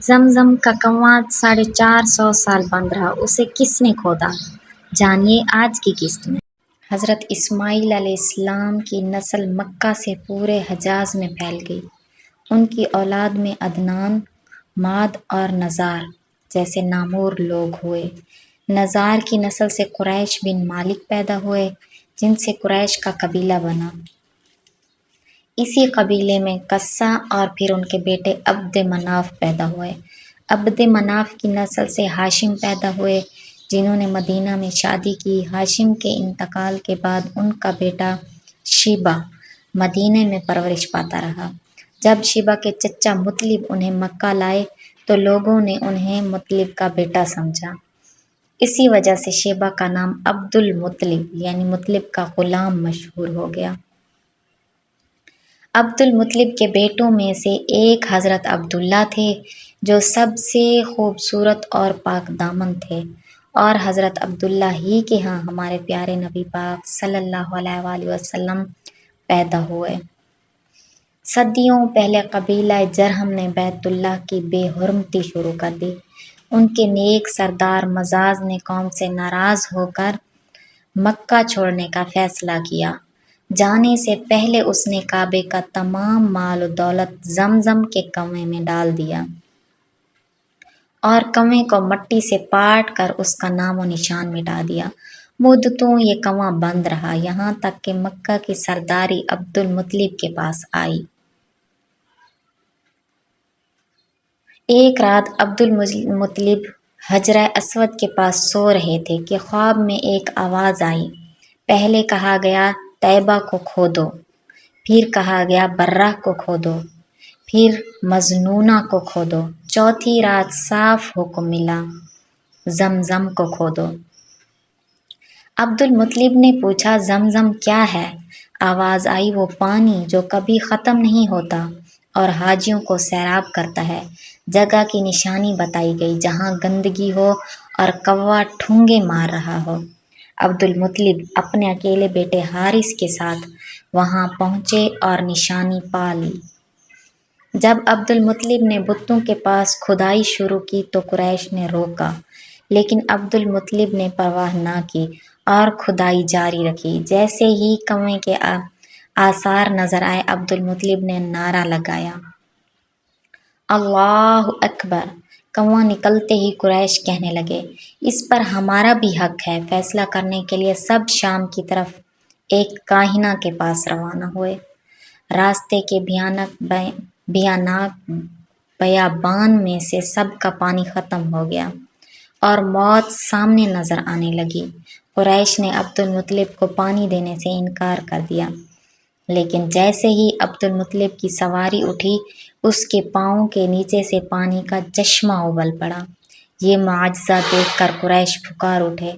زمزم کا کنواں 450 سال بند رہا، اسے کس نے کھودا؟ جانیے آج کی قسط میں۔ حضرت اسماعیل علیہ السلام کی نسل مکہ سے پورے حجاز میں پھیل گئی۔ ان کی اولاد میں عدنان، ماد اور نزار جیسے نامور لوگ ہوئے۔ نزار کی نسل سے قریش بن مالک پیدا ہوئے، جن سے قریش کا قبیلہ بنا۔ اسی قبیلے میں قصہ اور پھر ان کے بیٹے عبد مناف پیدا ہوئے۔ عبد مناف کی نسل سے ہاشم پیدا ہوئے، جنہوں نے مدینہ میں شادی کی۔ ہاشم کے انتقال کے بعد ان کا بیٹا شیبہ مدینہ میں پرورش پاتا رہا۔ جب شیبہ کے چچا مطلب انہیں مکہ لائے تو لوگوں نے انہیں مطلب کا بیٹا سمجھا۔ اسی وجہ سے شیبہ کا نام عبد المطلب یعنی مطلب کا غلام مشہور ہو گیا۔ عبد المطلب کے بیٹوں میں سے ایک حضرت عبداللہ تھے، جو سب سے خوبصورت اور پاک دامن تھے، اور حضرت عبداللہ ہی کے ہاں ہمارے پیارے نبی پاک صلی اللہ علیہ وآلہ وسلم پیدا ہوئے۔ صدیوں پہلے قبیلہ جرہم نے بیت اللہ کی بے حرمتی شروع کر دی۔ ان کے نیک سردار مزاج نے قوم سے ناراض ہو کر مکہ چھوڑنے کا فیصلہ کیا۔ جانے سے پہلے اس نے کعبے کا تمام مال و دولت زمزم کے کنویں میں ڈال دیا اور کنویں کو مٹی سے پاٹ کر اس کا نام و نشان مٹا دیا۔ مدتوں یہ کنواں بند رہا، یہاں تک کہ مکہ کی سرداری عبد المطلب کے پاس آئی۔ ایک رات عبد المطلب حجرہ اسود کے پاس سو رہے تھے کہ خواب میں ایک آواز آئی۔ پہلے کہا گیا طیبہ کو کھودو، پھر کہا گیا برہ کو کھودو، پھر مظنونہ کو کھودو، چوتھی رات صاف حکم ملا زمزم کو کھودو۔ عبد المطلب نے پوچھا زمزم کیا ہے؟ آواز آئی وہ پانی جو کبھی ختم نہیں ہوتا اور حاجیوں کو سیراب کرتا ہے۔ جگہ کی نشانی بتائی گئی جہاں گندگی ہو اور کوا ٹھونگے مار رہا ہو۔ عبد المطلب اپنے اکیلے بیٹے حارث کے ساتھ وہاں پہنچے اور نشانی پا لی۔ جب عبد المطلب نے بتوں کے پاس کھدائی شروع کی تو قریش نے روکا، لیکن عبد المطلب نے پرواہ نہ کی اور کھدائی جاری رکھی۔ جیسے ہی کنویں کے آثار نظر آئے، عبد المطلب نے نعرہ لگایا اللہ اکبر۔ کنواں نکلتے ہی قریش کہنے لگے اس پر ہمارا بھی حق ہے۔ فیصلہ کرنے کے لیے سب شام کی طرف ایک کاہنہ کے پاس روانہ ہوئے۔ راستے کے بھیانک بیابان میں سے سب کا پانی ختم ہو گیا اور موت سامنے نظر آنے لگی۔ قریش نے عبد المطلب کو پانی دینے سے انکار کر دیا، لیکن جیسے ہی عبد المطلب کی سواری اٹھی، اس کے پاؤں کے نیچے سے پانی کا چشمہ ابل پڑا۔ یہ معجزہ دیکھ کر قریش پکار اٹھے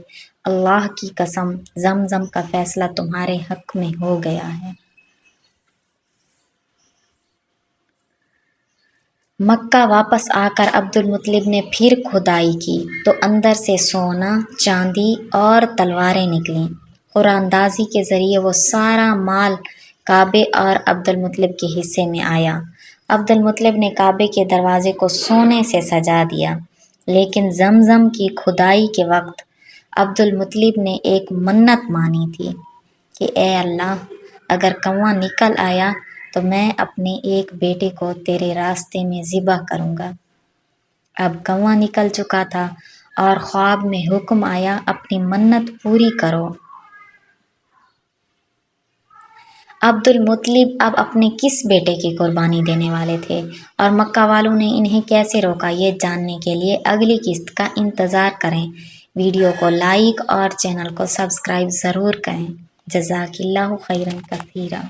اللہ کی قسم، زمزم کا فیصلہ تمہارے حق میں ہو گیا ہے۔ مکہ واپس آ کر عبد المطلب نے پھر کھدائی کی تو اندر سے سونا، چاندی اور تلواریں نکلیں۔ قرعہ اندازی کے ذریعے وہ سارا مال کعبے اور عبد المطلب کے حصے میں آیا۔ عبد المطلب نے کعبے کے دروازے کو سونے سے سجا دیا، لیکن زمزم کی کھدائی کے وقت عبد المطلب نے ایک منت مانی تھی کہ اے اللہ، اگر کنواں نکل آیا تو میں اپنے ایک بیٹے کو تیرے راستے میں ذبح کروں گا۔ اب کنواں نکل چکا تھا اور خواب میں حکم آیا اپنی منت پوری کرو۔ عبد المطلب اب اپنے کس بیٹے کی قربانی دینے والے تھے اور مکہ والوں نے انہیں کیسے روکا؟ یہ جاننے کے لیے اگلی قسط کا انتظار کریں۔ ویڈیو کو لائک اور چینل کو سبسکرائب ضرور کریں۔ جزاک اللہ خیرا کثیرا۔